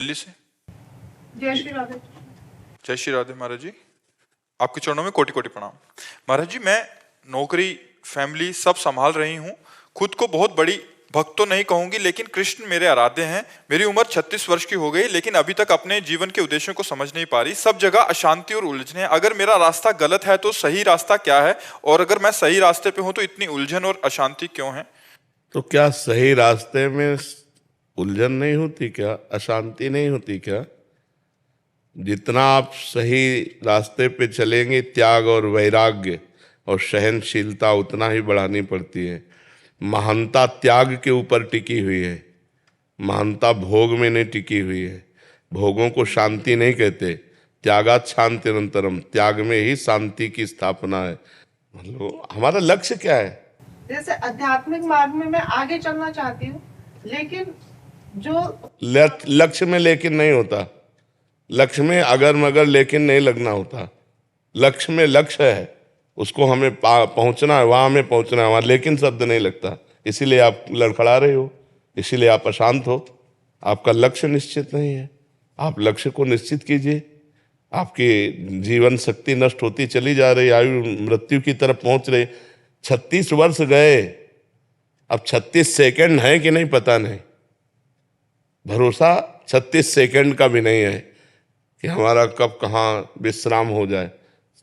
दिल्ली से। जय श्री राधे। जय श्री राधे महाराज जी, आपके चरणों में कोटि कोटि प्रणाम। महाराज जी, मैं नौकरी फैमिली सब संभाल रही हूँ। खुद को बहुत बड़ी भक्त तो नहीं कहूंगी, लेकिन कृष्ण मेरे आराध्य हैं। मेरी उम्र 36 वर्ष की हो गई, लेकिन अभी तक अपने जीवन के उद्देश्यों को समझ नहीं पा रही। सब जगह अशांति और उलझने हैं। अगर मेरा रास्ता गलत है तो सही रास्ता क्या है, और अगर मैं सही रास्ते पे हूं तो इतनी उलझन और अशांति क्यों है? तो क्या सही रास्ते में उलझन नहीं होती क्या, अशांति नहीं होती क्या? जितना आप सही रास्ते पे चलेंगे, त्याग और वैराग्य और सहनशीलता उतना ही बढ़ानी पड़ती है। महानता त्याग के ऊपर टिकी हुई है, महानता भोग में नहीं टिकी हुई है। भोगों को शांति नहीं कहते। त्यागात शांति अनंतरम, त्याग में ही शांति की स्थापना है। मतलब हमारा लक्ष्य क्या है? जैसे आध्यात्मिक मार्ग में मैं आगे चलना चाहती हूँ, लेकिन जो लक्ष्य में लेकिन नहीं होता। लक्ष्य में अगर मगर लेकिन नहीं लगना होता। लक्ष्य में लक्ष्य है, उसको हमें पहुंचना है, वहां हमें पहुंचना है, वहां लेकिन शब्द नहीं लगता। इसीलिए आप लड़खड़ा रहे हो, इसीलिए आप अशांत हो। आपका लक्ष्य निश्चित नहीं है। आप लक्ष्य को निश्चित कीजिए। आपकी जीवन शक्ति नष्ट होती चली जा रही, आयु मृत्यु की तरफ पहुंच रही। 36 वर्ष गए, अब 36 सेकंड है कि नहीं पता नहीं। भरोसा 36 सेकंड का भी नहीं है कि हमारा कब कहाँ विश्राम हो जाए।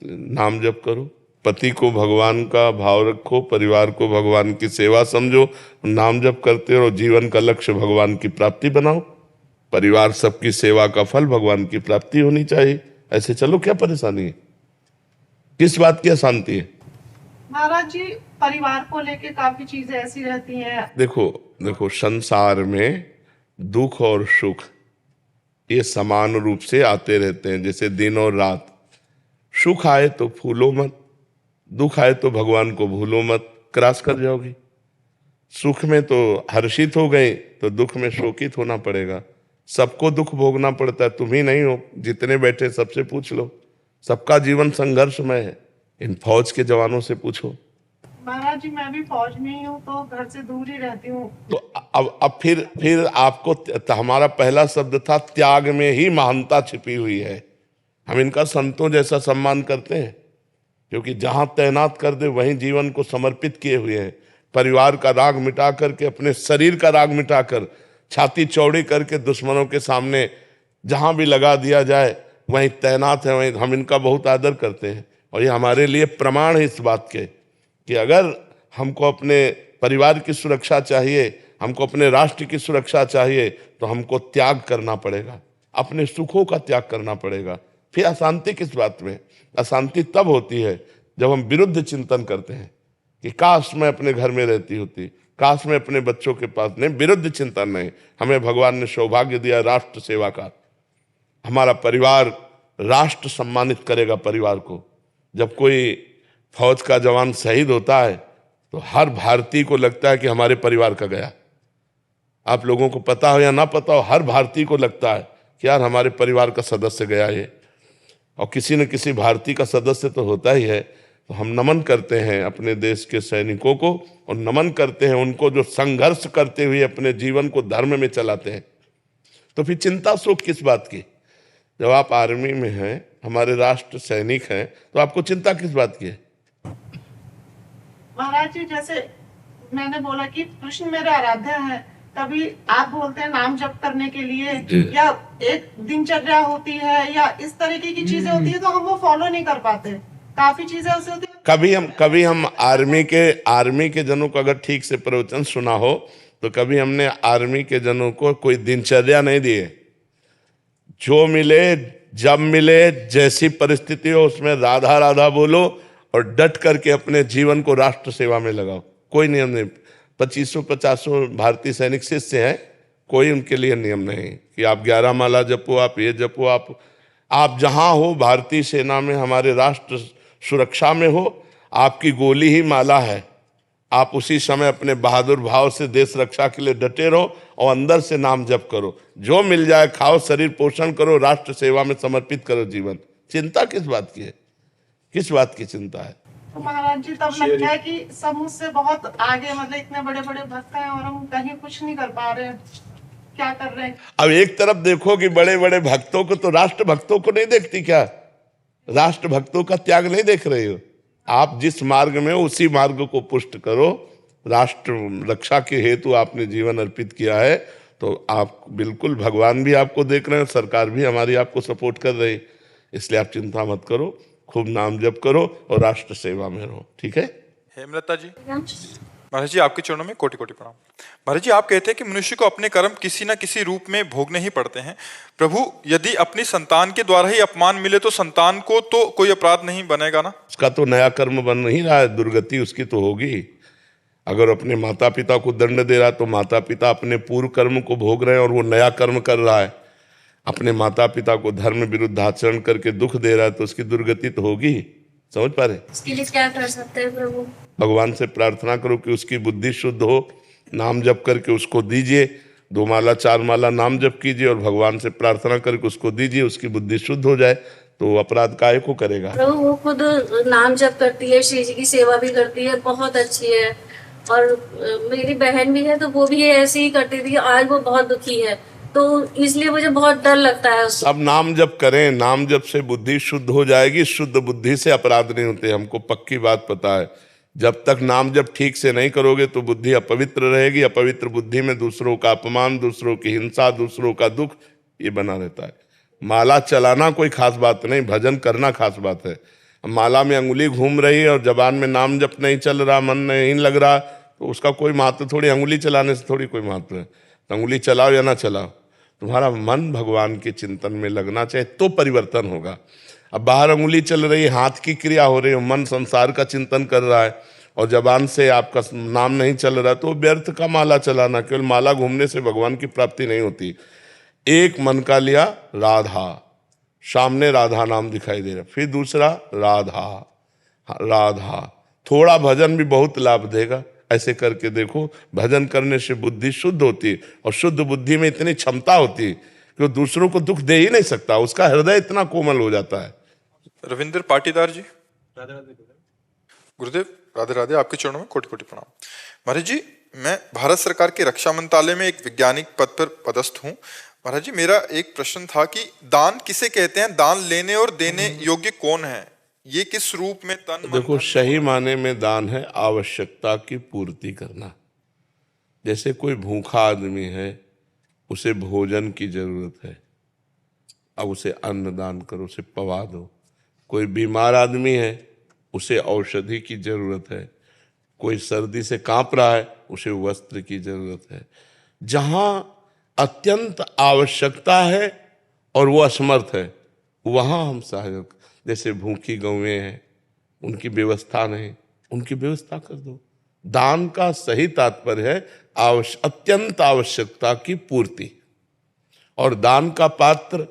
नाम जप करो, पति को भगवान का भाव रखो, परिवार को भगवान की सेवा समझो, नाम जप करते रहो। जीवन का लक्ष्य भगवान की प्राप्ति बनाओ। परिवार सबकी सेवा का फल भगवान की प्राप्ति होनी चाहिए। ऐसे चलो, क्या परेशानी है? किस बात की अशांति है? महाराज जी, परिवार को लेके काफी चीजें ऐसी रहती हैं। देखो संसार में दुख और सुख ये समान रूप से आते रहते हैं, जैसे दिन और रात। सुख आए तो फूलो मत, दुख आए तो भगवान को भूलो मत, क्रॉस कर जाओगी। सुख में तो हर्षित हो गए तो दुख में शोकित होना पड़ेगा। सबको दुख भोगना पड़ता है, तुम ही नहीं हो। जितने बैठे सबसे पूछ लो, सबका जीवन संघर्षमय है। इन फौज के जवानों से पूछो। महाराज जी, मैं भी फौज में ही हूँ, तो घर से दूर ही रहती हूँ। तो अब फिर आपको हमारा पहला शब्द था, त्याग में ही महानता छिपी हुई है। हम इनका संतों जैसा सम्मान करते हैं, क्योंकि जहां तैनात कर दे वहीं जीवन को समर्पित किए हुए हैं। परिवार का राग मिटा करके, अपने शरीर का राग मिटाकर, छाती चौड़ी करके दुश्मनों के सामने जहां भी लगा दिया जाए वहीं तैनात है। वहीं हम इनका बहुत आदर करते हैं, और ये हमारे लिए प्रमाण है इस बात के कि अगर हमको अपने परिवार की सुरक्षा चाहिए, हमको अपने राष्ट्र की सुरक्षा चाहिए, तो हमको त्याग करना पड़ेगा, अपने सुखों का त्याग करना पड़ेगा। फिर अशांति किस बात में? अशांति तब होती है जब हम विरुद्ध चिंतन करते हैं कि काश मैं अपने घर में रहती होती, काश मैं अपने बच्चों के पास। नहीं, विरुद्ध चिंतन नहीं। हमें भगवान ने सौभाग्य दिया राष्ट्र सेवा का। हमारा परिवार, राष्ट्र सम्मानित करेगा परिवार को। जब कोई फौज का जवान शहीद होता है तो हर भारतीय को लगता है कि हमारे परिवार का गया। आप लोगों को पता हो या ना पता हो, हर भारतीय को लगता है कि यार हमारे परिवार का सदस्य गया ये। और किसी न किसी भारतीय का सदस्य तो होता ही है। तो हम नमन करते हैं अपने देश के सैनिकों को, और नमन करते हैं उनको जो संघर्ष करते हुए अपने जीवन को धर्म में चलाते हैं। तो फिर चिंता शोक किस बात की? जब आप आर्मी में हैं, हमारे राष्ट्र सैनिक हैं, तो आपको चिंता किस बात की है? महाराज जी, जैसे मैंने बोला कि कृष्ण मेरे आराध्य हैं, तभी आप बोलते हैं नाम जप करने के लिए, या एक दिनचर्या होती है, या इस तरीके की चीजें होती है, तो हम वो फॉलो नहीं कर पाते। काफी चीजें ऐसी होती है। कभी हम आर्मी के जनों को अगर ठीक से प्रवचन सुना हो, तो कभी हमने आर्मी के जनों को कोई दिनचर्या नहीं दी है। जो मिले, जब मिले, जैसी परिस्थिति हो उसमें राधा राधा बोलो और डट करके अपने जीवन को राष्ट्र सेवा में लगाओ। कोई नियम नहीं। 2500 भारतीय सैनिक शिष्य हैं, कोई उनके लिए नियम नहीं कि आप 11 माला जपो, आप ये जपो। आप जहां हो, भारतीय सेना में, हमारे राष्ट्र सुरक्षा में हो, आपकी गोली ही माला है। आप उसी समय अपने बहादुर भाव से देश रक्षा के लिए डटे रहो, और अंदर से नाम जप करो। जो मिल जाए खाओ, शरीर पोषण करो, राष्ट्र सेवा में समर्पित करो जीवन। चिंता किस बात की है? किस बात की चिंता है? तो महाराज जी, तब लगता है कि सब मुझसे बहुत आगे, मतलब इतने बड़े बड़े भक्त हैं और हम कहीं कुछ नहीं कर पा रहे हैं। क्या कर रहे हैं। अब एक तरफ देखो कि बड़े बड़े भक्तों को, तो राष्ट्र भक्तों को नहीं देखती क्या? राष्ट्र भक्तों का त्याग नहीं देख रहे हो? आप जिस मार्ग में हो उसी मार्ग को पुष्ट करो। राष्ट्र रक्षा के हेतु आपने जीवन अर्पित किया है, तो आप बिल्कुल, भगवान भी आपको देख रहे हैं, सरकार भी हमारी आपको सपोर्ट कर रही, इसलिए आप चिंता मत करो, खूब नाम जप करो और राष्ट्र सेवा में रहो, ठीक है? हेमलता जी, महाराज जी आपके चरणों में कोटि कोटि प्रणाम। महाराज जी, आप कहते हैं कि मनुष्य को अपने कर्म किसी न किसी रूप में भोगने ही पड़ते हैं। प्रभु, यदि अपनी संतान के द्वारा ही अपमान मिले तो संतान को तो कोई अपराध नहीं बनेगा ना? उसका तो नया कर्म बन नहीं रहा है, दुर्गति उसकी तो होगी। अगर अपने माता पिता को दंड दे रहा है तो माता पिता अपने पूर्व कर्म को भोग रहे हैं और वो नया कर्म कर रहा है। अपने माता पिता को धर्म विरुद्ध आचरण करके दुख दे रहा है तो उसकी दुर्गति तो होगी। समझ पा रहे? इसके लिए क्या कर सकते हैं प्रभु? भगवान से प्रार्थना करो कि उसकी बुद्धि शुद्ध हो, नाम जप करके उसको दीजिए, 2 माला 4 माला नाम जप कीजिए और भगवान से प्रार्थना करके उसको दीजिए, उसकी बुद्धि शुद्ध हो जाए तो अपराध काहे को करेगा। प्रभु, वो खुद नाम जप करती है, श्री जी की सेवा भी करती है, बहुत अच्छी है। और मेरी बहन भी है तो वो भी ऐसे ही करती थी, आज वो बहुत दुखी है, तो इसलिए मुझे बहुत डर लगता है उससे। अब नाम जप करें, नाम जप से बुद्धि शुद्ध हो जाएगी, शुद्ध बुद्धि से अपराध नहीं होते, हमको पक्की बात पता है। जब तक नाम जप ठीक से नहीं करोगे तो बुद्धि अपवित्र रहेगी, अपवित्र बुद्धि में दूसरों का अपमान, दूसरों की हिंसा, दूसरों का दुख, ये बना रहता है। माला चलाना कोई खास बात नहीं, भजन करना खास बात है। माला में अंगुली घूम रही है और जबान में नाम जप नहीं चल रहा, मन नहीं लग रहा, तो उसका कोई महत्व थोड़ी, अंगुली चलाने से थोड़ी कोई महत्व है। अंगुली चलाओ या ना चलाओ, तुम्हारा मन भगवान के चिंतन में लगना चाहिए तो परिवर्तन होगा। अब बाहर अंगुली चल रही है, हाथ की क्रिया हो रही है, मन संसार का चिंतन कर रहा है और जबान से आपका नाम नहीं चल रहा, तो व्यर्थ का माला चलाना। केवल माला घूमने से भगवान की प्राप्ति नहीं होती। एक मन का लिया राधा, सामने राधा नाम दिखाई दे रहा, फिर दूसरा राधा राधा, थोड़ा भजन भी बहुत लाभ देगा। ऐसे करके देखो, भजन करने से बुद्धि शुद्ध होती है और शुद्ध बुद्धि में इतनी क्षमता होती है कि वो दूसरों को दुख दे ही नहीं सकता, उसका हृदय इतना कोमल हो जाता है। रविंद्र पाटीदार जी, गुरुदेव राधे राधे, आपके चरणों में कोटि कोटि प्रणाम। महाराज जी, मैं भारत सरकार के रक्षा मंत्रालय में एक वैज्ञानिक पद पर पदस्थ हूँ। महाराज जी, मेरा एक प्रश्न था कि दान किसे कहते हैं, दान लेने और देने योग्य कौन है, ये किस रूप में तन मन देखो, धन सही माने में दान है आवश्यकता की पूर्ति करना। जैसे कोई भूखा आदमी है, उसे भोजन की जरूरत है, अब उसे अन्न दान करो, उसे पवा दो। कोई बीमार आदमी है, उसे औषधि की जरूरत है। कोई सर्दी से कांप रहा है, उसे वस्त्र की जरूरत है। जहां अत्यंत आवश्यकता है और वो असमर्थ है, वहां हम सहयोग, जैसे भूखी गौएं हैं, उनकी व्यवस्था नहीं, उनकी व्यवस्था कर दो। दान का सही तात्पर्य है अत्यंत आवश्यकता की पूर्ति। और दान का पात्र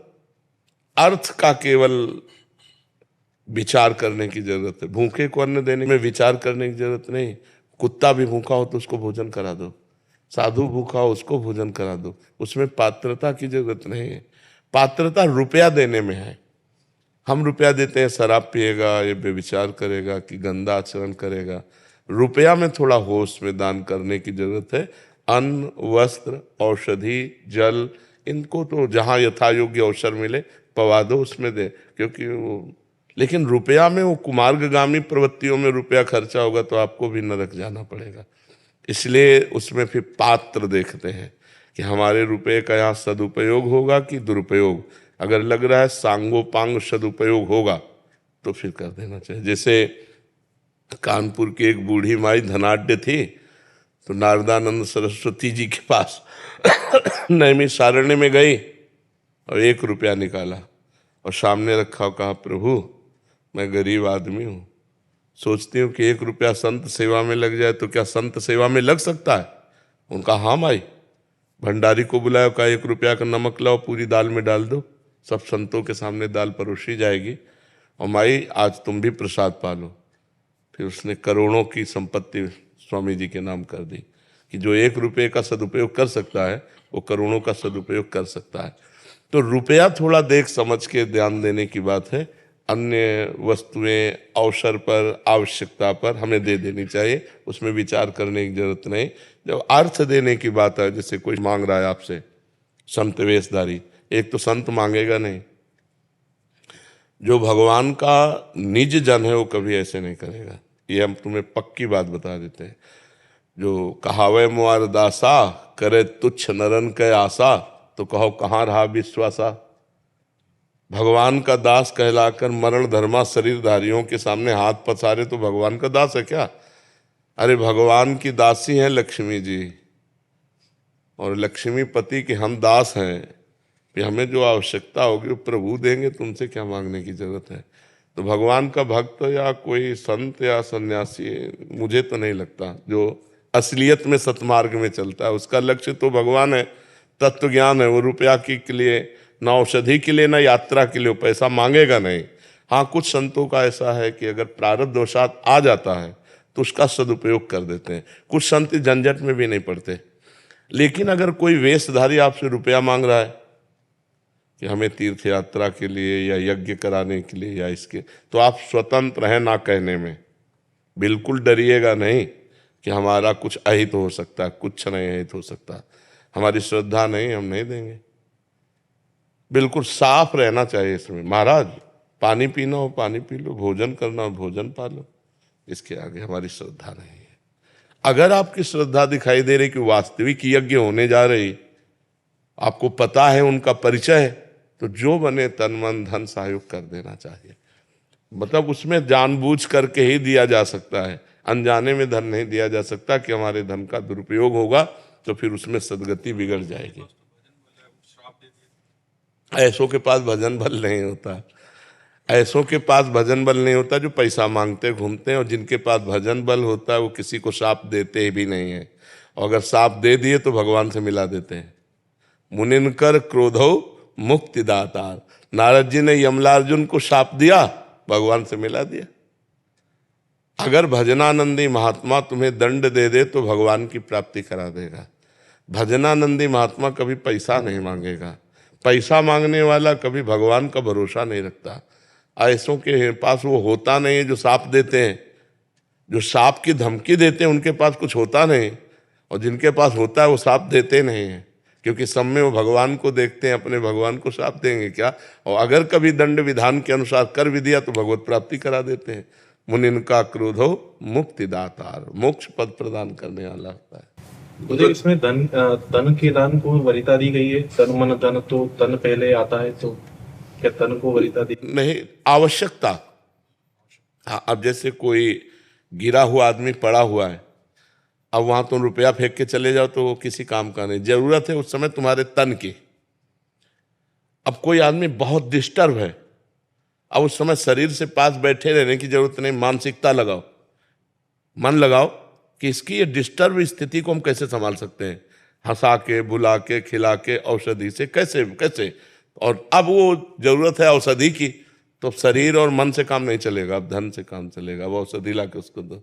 अर्थ का केवल विचार करने की जरूरत है। भूखे को अन्न देने में विचार करने की जरूरत नहीं। कुत्ता भी भूखा हो तो उसको भोजन करा दो, साधु भूखा हो उसको भोजन करा दो, उसमें पात्रता की जरूरत नहीं है। पात्रता रुपया देने में है। हम रुपया देते हैं, शराब पिएगा, ये बेविचार करेगा कि गंदा आचरण करेगा। रुपया में थोड़ा होश में दान करने की जरूरत है। अन्न, वस्त्र, औषधि, जल, इनको तो जहाँ यथा योग्य अवसर मिले पवा दो, उसमें दे, क्योंकि वो, लेकिन रुपया में वो कुमार्गगामी प्रवृत्तियों में रुपया खर्चा होगा तो आपको भी नरक जाना पड़ेगा। इसलिए उसमें फिर पात्र देखते हैं कि हमारे रुपये का यहाँ सदुपयोग होगा कि दुरुपयोग। अगर लग रहा है सांगोपांग सदुपयोग होगा तो फिर कर देना चाहिए। जैसे कानपुर की एक बूढ़ी माई धनाढ्य थी, तो नारदानंद सरस्वती जी के पास नैमिषारण्य में गई और 1 रुपया निकाला और सामने रखा और कहा, प्रभु मैं गरीब आदमी हूँ, सोचती हूँ कि 1 रुपया संत सेवा में लग जाए तो क्या संत सेवा में लग सकता है? उनका हाँ माई। भंडारी को बुलाया, कहा 1 रुपया का नमक लाओ, पूरी दाल में डाल दो, सब संतों के सामने दाल परोसी जाएगी और माई आज तुम भी प्रसाद पालो। फिर उसने करोड़ों की संपत्ति स्वामी जी के नाम कर दी कि जो 1 रुपये का सदुपयोग कर सकता है वो करोड़ों का सदुपयोग कर सकता है। तो रुपया थोड़ा देख समझ के ध्यान देने की बात है। अन्य वस्तुएं अवसर पर, आवश्यकता पर हमें दे देनी चाहिए, उसमें विचार करने की जरूरत नहीं। जब अर्थ देने की बात है, जैसे कोई मांग रहा है आपसे संत वेशधारी। एक तो संत मांगेगा नहीं, जो भगवान का निज जन है वो कभी ऐसे नहीं करेगा। ये हम तुम्हें पक्की बात बता देते हैं। जो कहावे मुआर दासा, करे तुच्छ नरन के आशा, तो कहो कहाँ रहा विश्वासा। भगवान का दास कहलाकर मरण धर्मा शरीरधारियों के सामने हाथ पसारे तो भगवान का दास है क्या? अरे भगवान की दासी हैं लक्ष्मी जी, और लक्ष्मी पति के हम दास हैं। कि हमें जो आवश्यकता होगी वो प्रभु देंगे, तुमसे क्या मांगने की जरूरत है। तो भगवान का भक्त या कोई संत या सन्यासी, मुझे तो नहीं लगता जो असलियत में सतमार्ग में चलता है, उसका लक्ष्य तो भगवान है, तत्व ज्ञान है। वो रुपया के लिए, ना औषधि के लिए, ना यात्रा के लिए, पैसा मांगेगा नहीं। हाँ, कुछ संतों का ऐसा है कि अगर प्रारब्ध वशात आ जाता है तो उसका सदुपयोग कर देते हैं। कुछ संत झंझट में भी नहीं पड़ते। लेकिन अगर कोई वेशधारी आपसे रुपया मांग रहा है कि हमें तीर्थ यात्रा के लिए या यज्ञ कराने के लिए या इसके, तो आप स्वतंत्र हैं ना कहने में। बिल्कुल डरिएगा नहीं कि हमारा कुछ अहित हो सकता है, कुछ नहीं अहित हो सकता, हमारी श्रद्धा नहीं, हम नहीं देंगे। बिल्कुल साफ रहना चाहिए इसमें। महाराज पानी पीना हो पानी पी लो, भोजन करना हो भोजन पा लो, इसके आगे हमारी श्रद्धा नहीं है। अगर आपकी श्रद्धा दिखाई दे रही कि वास्तविक यज्ञ होने जा रही, आपको पता है उनका परिचय है, तो जो बने तन मन धन सहयोग कर देना चाहिए। मतलब उसमें जानबूझ करके ही दिया जा सकता है, अनजाने में धन नहीं दिया जा सकता कि हमारे धन का दुरुपयोग होगा तो फिर उसमें सदगति बिगड़ जाएगी। ऐसों के पास भजन बल नहीं होता, ऐसों के पास भजन बल नहीं होता जो पैसा मांगते घूमते हैं, और जिनके पास भजन बल होता है वो किसी को शाप देते भी नहीं है, और अगर शाप दे दिए तो भगवान से मिला देते हैं। मुनिनकर क्रोधो मुक्ति दातार, नारद जी ने यमलार्जुन को शाप दिया, भगवान से मिला दिया। अगर भजनानंदी महात्मा तुम्हें दंड दे दे तो भगवान की प्राप्ति करा देगा। भजनानंदी महात्मा कभी पैसा नहीं मांगेगा। पैसा मांगने वाला कभी भगवान का भरोसा नहीं रखता। ऐसों के पास वो होता नहीं है जो शाप देते हैं, जो शाप की धमकी देते हैं उनके पास कुछ होता नहीं, और जिनके पास होता है वो शाप देते नहीं हैं, क्योंकि सब में वो भगवान को देखते हैं, अपने भगवान को शाप देंगे क्या। और अगर कभी दंड विधान के अनुसार कर भी दिया तो भगवत प्राप्ति करा देते हैं। मुनिन का क्रोधो मुक्ति दातार, मोक्ष पद प्रदान करने वाला होता है। मुझे इसमें तन के दान को वरीयता दी गई है। तन मन धन, तो तन पहले आता है, तो क्या तन को वरीयता दी नहीं? आवश्यकता। हाँ, अब जैसे कोई गिरा हुआ आदमी पड़ा हुआ है, अब वहां तुम रुपया फेंक के चले जाओ तो वो किसी काम का नहीं। जरूरत है उस समय तुम्हारे तन की। अब कोई आदमी बहुत डिस्टर्ब है, अब उस समय शरीर से पास बैठे रहने की जरूरत नहीं, मानसिकता लगाओ, मन लगाओ कि इसकी ये डिस्टर्ब स्थिति को हम कैसे संभाल सकते हैं, हंसा के, बुला के, खिला के, औषधि से कैसे कैसे। और अब वो जरूरत है औषधि की, तो शरीर और मन से काम नहीं चलेगा, अब धन से काम चलेगा। अब औषधि ला के उसको दो।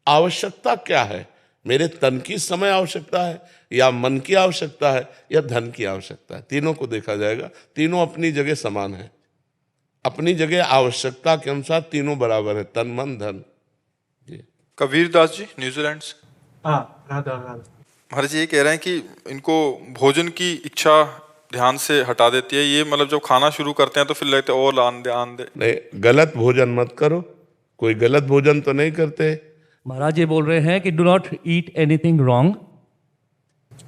आवश्यकता क्या है? मेरे तन की समय आवश्यकता है, या मन की आवश्यकता है, या धन की आवश्यकता है? तीनों को देखा जाएगा। तीनों अपनी जगह समान है, अपनी जगह आवश्यकता के अनुसार तीनों बराबर है, तन मन धन। कबीर दास जी न्यूजीलैंड से। हाँ, राधा। महाराज जी ये कह रहे हैं कि इनको भोजन की इच्छा ध्यान से हटा देती है। ये मतलब जब खाना शुरू करते हैं तो फिर लगता है और आन दे। नहीं, गलत भोजन मत करो। कोई गलत भोजन तो नहीं करते। महाराज ये बोल रहे हैं कि do not eat anything wrong.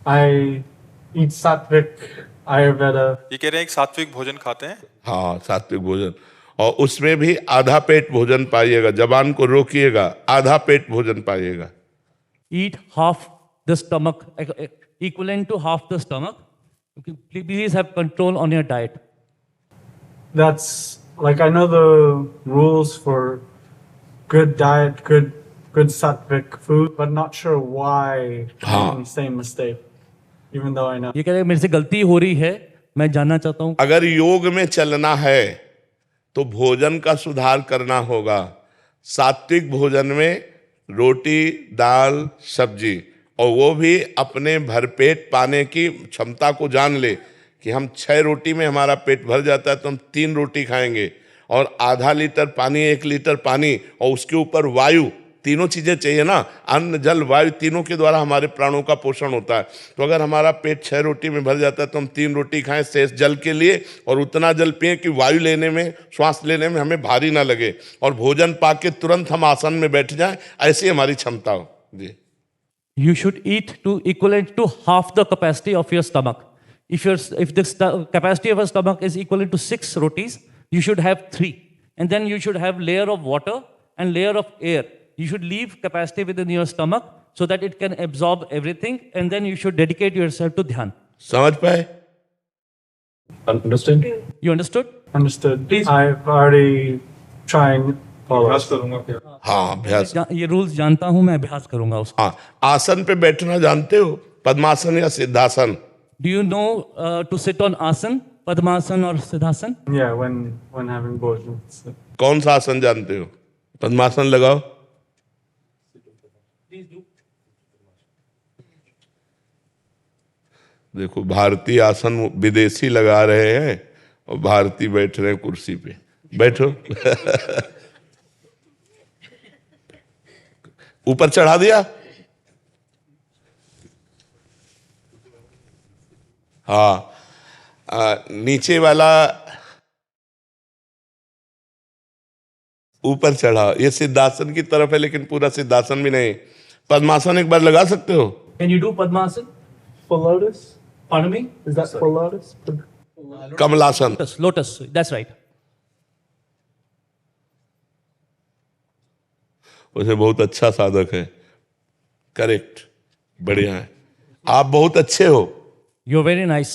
I eat sattvic Ayurveda. ये कह रहे हैं कि सात्विक भोजन खाते हैं। हाँ, सात्विक भोजन, और उसमें भी आधा पेट भोजन पाइएगा। जबान को रोकिएगा, आधा पेट भोजन पाइएगा। Eat half the stomach, equivalent to half the stomach. Please have control on your diet. That's like I know the rules for good diet, good sattvic food, but not sure why I'm the same mistake, even though I know. ये कह रहे हैं मेरे से गलती हो रही है, मैं जानना चाहता हूँ। अगर योग में चलना है तो भोजन का सुधार करना होगा। सात्विक भोजन में रोटी, दाल, सब्जी, और वो भी अपने भरपेट पाने की क्षमता को जान ले कि हम 6 रोटी में हमारा पेट भर जाता है तो हम 3 रोटी खाएंगे, और आधा लीटर पानी, 1 लीटर पानी, और उसके ऊपर वायु तीनों चीजें चाहिए ना, अन्न जल वायु, तीनों के द्वारा हमारे प्राणों का पोषण होता है। तो अगर हमारा पेट 6 रोटी में भर जाता है तो हम 3 रोटी खाएं शेष जल के लिए, और उतना जल पिए कि वायु लेने में, श्वास लेने में हमें भारी ना लगे, और भोजन पाके तुरंत हम आसन में बैठ जाएं, ऐसी हमारी क्षमता हो जी। You should eat to equivalent to half the capacity of your stomach. If the capacity of a stomach is equivalent to 6 rotis, you should have 3, and then you should have layer of water and layer of air. You should leave capacity within your stomach so that it can absorb everything, and then you should dedicate yourself to dhyan. समझ पाए? Understand? You understood? Understood. Please. I've already tried follow. हाँ, अभ्यास। ये rules जानता हूं, मैं अभ्यास करूंगा उसका। हाँ, आसन पे बैठना जानते हो? पद्मासन या siddhasana? Do you know to sit on asan, padmasan or siddhasan? Yeah, when having bhojan. So, कौन सा आसन जानते हो? पद्मासन लगाओ। देखो, भारतीय आसन विदेशी लगा रहे हैं और भारतीय बैठ रहे हैं कुर्सी पे। बैठो। ऊपर चढ़ा दिया। हाँ, नीचे वाला ऊपर चढ़ा। ये सिद्धासन की तरफ है, लेकिन पूरा सिद्धासन भी नहीं। पद्मासन एक बार लगा सकते हो? Can you do padmasan? full lotus? Pardon me? Is that full lotus? कमलासन। Lotus, that's right. उसे बहुत अच्छा साधक है। करेक्ट, बढ़िया है। आप बहुत अच्छे हो। You're very nice.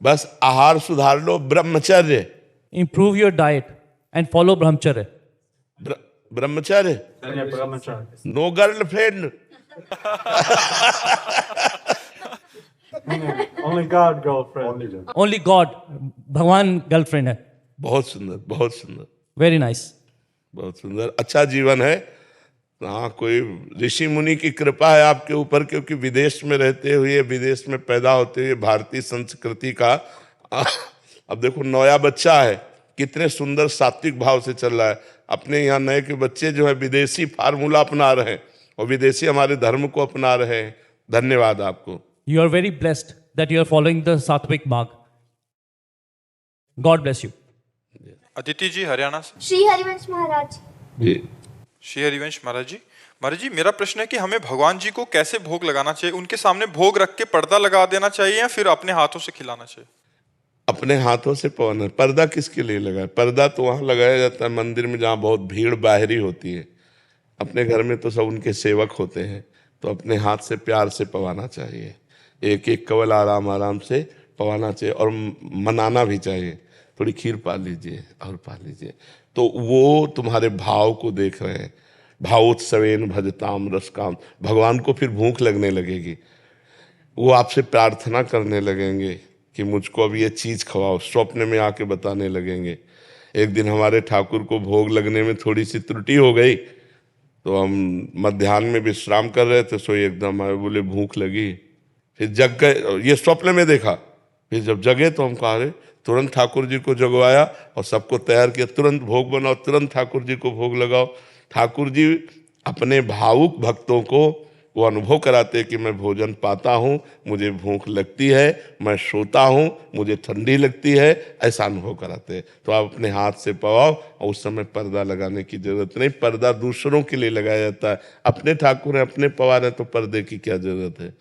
बस आहार सुधार लो, ब्रह्मचर्य। Improve your diet and follow brahmacharya. Brahmacharya. Yeah, brahmacharya. No girlfriend. Only God, girlfriend. Only God, भगवान गर्लफ्रेंड है। बहुत सुंदर, बहुत सुंदर, Very nice. बहुत सुंदर। अच्छा जीवन है। हाँ, कोई ऋषि मुनि की कृपा है आपके ऊपर, क्योंकि विदेश में रहते हुए, विदेश में पैदा होते हुए भारतीय संस्कृति का अब देखो, नया बच्चा है, कितने सुंदर सात्विक भाव से चल रहा है। अपने यहाँ नए के बच्चे जो है विदेशी फार्मूला अपना रहे हैं और विदेशी हमारे धर्म को अपना रहे हैं। धन्यवाद आपको। You are very blessed that you are following the Sattvic marg. God bless you. Aditi जी हरियाणा से। श्री हरिवंश महाराज। जी, श्री हरिवंश महाराज जी। महाराज जी, मेरा प्रश्न है कि हमें भगवान जी को कैसे भोग लगाना चाहिए? उनके सामने भोग रख के पर्दा लगा देना चाहिए या फिर अपने हाथों से खिलाना चाहिए? अपने हाथों से पवना। पर्दा किसके लिए लगाए? पर्दा तो वहाँ लगाया जाता है मंदिर में जहाँ बहुत भीड़ बाहरी होती है। अपने घर में तो सब उनके सेवक होते हैं, तो अपने हाथ से प्यार से पवाना चाहिए। एक एक कवल आराम आराम से पवाना चाहिए और मनाना भी चाहिए। थोड़ी खीर पा लीजिए और पा लीजिए, तो वो तुम्हारे भाव को देख रहे हैं। भावोत्सवेन भजताम रसकाम। भगवान को फिर भूख लगने लगेगी, वो आपसे प्रार्थना करने लगेंगे कि मुझको अब ये चीज़ खवाओ। स्वप्न में आके बताने लगेंगे। एक दिन हमारे ठाकुर को भोग लगने में थोड़ी सी त्रुटि हो गई, तो हम मध्याह्न में विश्राम कर रहे थे, सो एकदम आए, बोले भूख लगी। फिर जग गए, ये स्वप्न में देखा। फिर जब जगे तो हम कहा, अरे तुरंत ठाकुर जी को जगवाया और सबको तैयार किया, तुरंत भोग बनाओ, तुरंत ठाकुर जी को भोग लगाओ। ठाकुर जी अपने भावुक भक्तों को वो अनुभव कराते कि मैं भोजन पाता हूँ, मुझे भूख लगती है, मैं सोता हूँ, मुझे ठंडी लगती है, ऐसा अनुभव कराते हैं। तो आप अपने हाथ से पवाओ, और उस समय पर्दा लगाने की जरूरत नहीं। पर्दा दूसरों के लिए लगाया जाता है। अपने ठाकुर हैं, अपने पवा रहे, तो पर्दे की क्या जरूरत है?